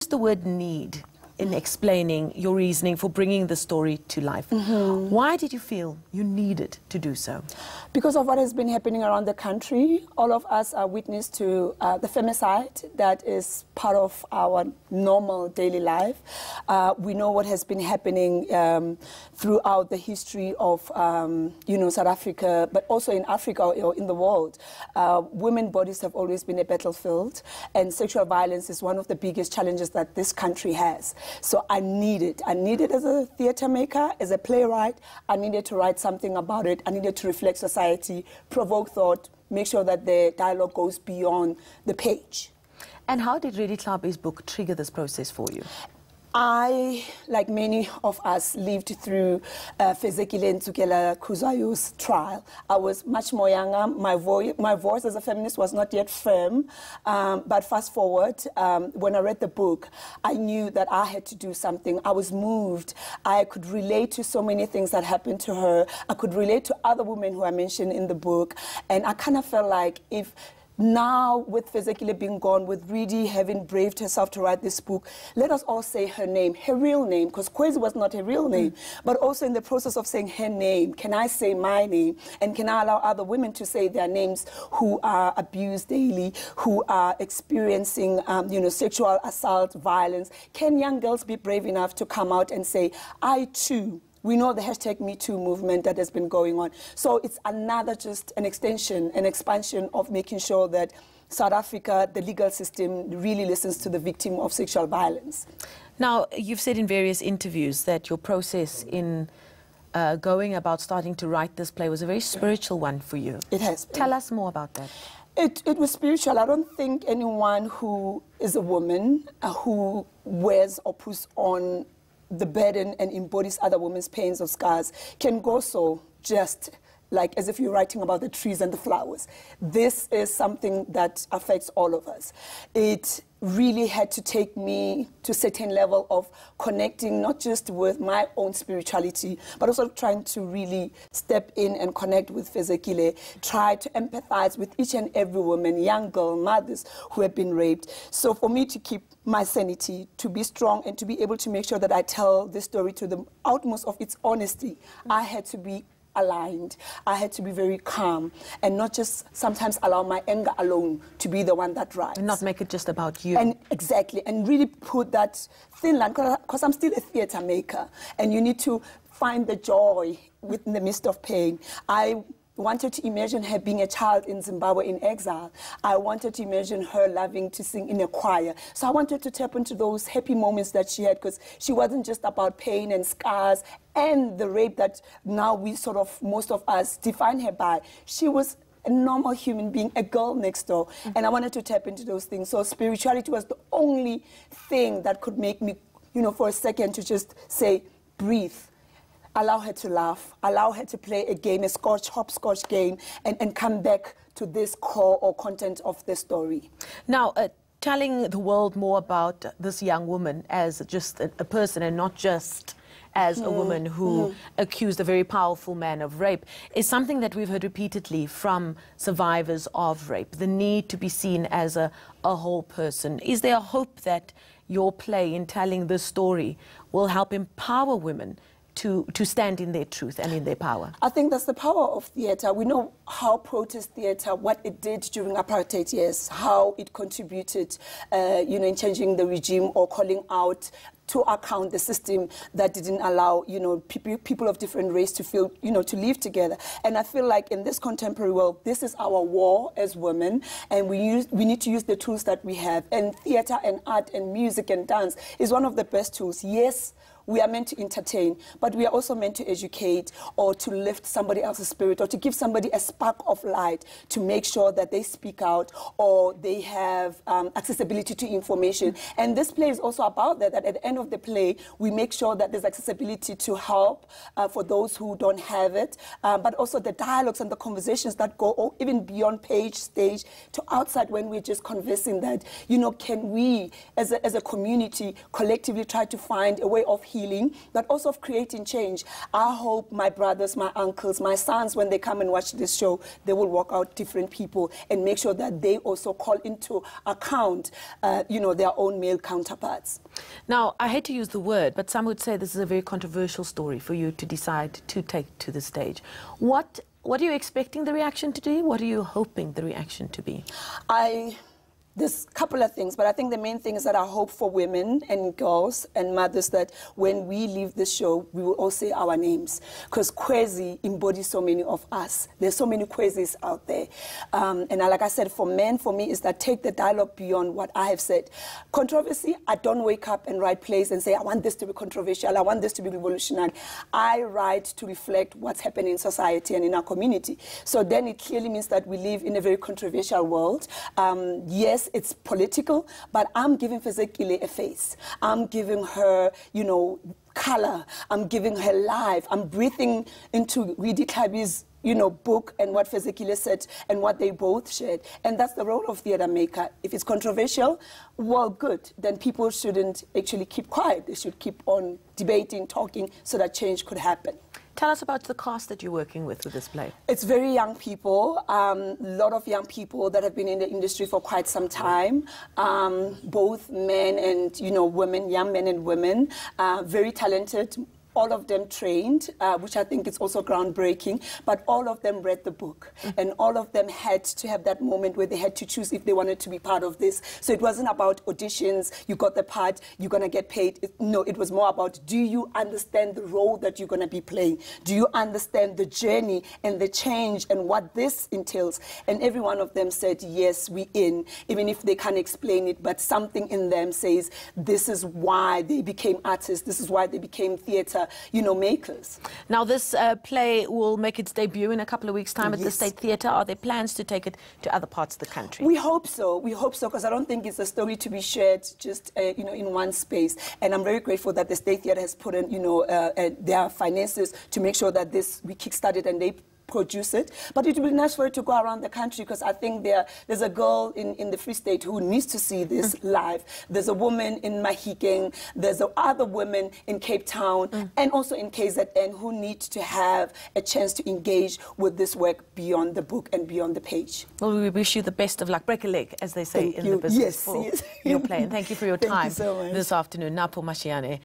used the word need in explaining your reasoning for bringing the story to life. Why did you feel you needed to do so? Because of what has been happening around the country. All of us are witness to the femicide that is part of our normal daily life. We know what has been happening throughout the history of, South Africa, but also in Africa or in the world. Women's bodies have always been a battlefield, and sexual violence is one of the biggest challenges that this country has. So I needed as a theatre maker, as a playwright, I needed to write something about it. I needed to reflect society, provoke thought, make sure that the dialogue goes beyond the page. And how did Redi Tlhabi's book trigger this process for you? I, like many of us, lived through Fezekile Ntsukela Kuzwayo's trial. I was much more younger. My voice as a feminist was not yet firm. But fast forward, when I read the book, I knew that I had to do something. I was moved. I could relate to so many things that happened to her. I could relate to other women who I mentioned in the book. And I kind of felt like if now, with Fezekile being gone, with Redi having braved herself to write this book, let us all say her name, her real name, because Kwezi was not her real name. But also in the process of saying her name, can I say my name? And can I allow other women to say their names who are abused daily, who are experiencing, sexual assault, violence? Can young girls be brave enough to come out and say, I too? We know the hashtag #MeToo movement that has been going on. So it's another just an extension, an expansion of making sure that South Africa, the legal system, really listens to the victim of sexual violence. Now, you've said in various interviews that your process in going about starting to write this play was a very spiritual one for you. It has been. Tell us more about that. It was spiritual. I don't think anyone who is a woman who wears or puts on the burden and embodies other women's pains or scars can go so just like as if you're writing about the trees and the flowers. This is something that affects all of us. It really had to take me to a certain level of connecting not just with my own spirituality, but also trying to really step in and connect with Fezekile, try to empathize with each and every woman, young girl, mothers who have been raped. So for me to keep my sanity, to be strong and to be able to make sure that I tell this story to the utmost of its honesty, I had to be aligned. I had to be very calm and not just sometimes allow my anger alone to be the one that drives. And not make it just about you. And exactly, and really put that thin line, because I'm still a theatre maker, and you need to find the joy within the midst of pain. I wanted to imagine her being a child in Zimbabwe in exile. I wanted to imagine her loving to sing in a choir. So I wanted to tap into those happy moments that she had, because she wasn't just about pain and scars and the rape that now we sort of, most of us, define her by. She was a normal human being, a girl next door. And I wanted to tap into those things. So spirituality was the only thing that could make me, for a second to just say, breathe. Allow her to laugh, allow her to play a game, a hopscotch game, and come back to this core or content of the story. Now, telling the world more about this young woman as just a person and not just as a woman who accused a very powerful man of rape is something that we've heard repeatedly from survivors of rape, the need to be seen as a whole person. Is there a hope that your play in telling this story will help empower women to stand in their truth and in their power? I think that's the power of theatre. We know how protest theatre, what it did during apartheid years, how it contributed, in changing the regime or calling out to account the system that didn't allow, people of different race to feel, to live together. And I feel like in this contemporary world, this is our war as women, and we need to use the tools that we have. And theatre and art and music and dance is one of the best tools. Yes, we are meant to entertain, but we are also meant to educate or to lift somebody else's spirit or to give somebody a spark of light to make sure that they speak out or they have accessibility to information. And this play is also about that, at the end end of the play, we make sure that there's accessibility to help for those who don't have it, but also the dialogues and the conversations that go even beyond page, stage, to outside, when we're just conversing that, you know, can we, as a community, collectively try to find a way of healing, but also of creating change. I hope my brothers, my uncles, my sons, when they come and watch this show, they will walk out different people and make sure that they also call into account, you know, their own male counterparts. Now, I hate to use the word, but some would say this is a very controversial story for you to decide to take to the stage. What are you expecting the reaction to be? What are you hoping the reaction to be? There's a couple of things, but I think the main thing is that I hope for women and girls and mothers that when we leave the show, we will all say our names. Because Kwezi embodies so many of us. There's so many Kwezis out there. And like I said, for men, for me, is that take the dialogue beyond what I have said. Controversy, I don't wake up and write plays and say, I want this to be controversial, I want this to be revolutionary. I write to reflect what's happening in society and in our community. So then it clearly means that we live in a very controversial world. Yes, it's political, but I'm giving Fezekile a face. I'm giving her, you know, color. I'm giving her life. I'm breathing into Redi Tlhabi's, you know, book and what Fezekile said and what they both shared. And that's the role of theatre maker. If it's controversial, well, good. Then people shouldn't actually keep quiet. They should keep on debating, talking, so that change could happen. Tell us about the cast that you're working with this play. It's very young people, a lot of young people that have been in the industry for quite some time, both men and, you know, women, young men and women, very talented. All of them trained, which I think is also groundbreaking, but all of them read the book. And all of them had to have that moment where they had to choose if they wanted to be part of this. So it wasn't about auditions, you got the part, you're going to get paid. No, it was more about, do you understand the role that you're going to be playing? Do you understand the journey and the change and what this entails? And every one of them said, yes, we in, even if they can't explain it, but something in them says, this is why they became artists, this is why they became theatre, you know, makers. Now, this play will make its debut in a couple of weeks' time at the State Theatre. Are there plans to take it to other parts of the country? We hope so. We hope so, because I don't think it's a story to be shared just, you know, in one space. And I'm very grateful that the State Theatre has put in, you know, their finances to make sure that we kickstarted and they produce it. But it will be nice for it to go around the country, because I think there's a girl in the Free State who needs to see this live. There's a woman in Mahikeng, there's other women in Cape Town, and also in KZN who need to have a chance to engage with this work beyond the book and beyond the page. Well, we wish you the best of luck. Break a leg, as they say in the business, for your play. And thank you for your time so this afternoon. Napo Masheane.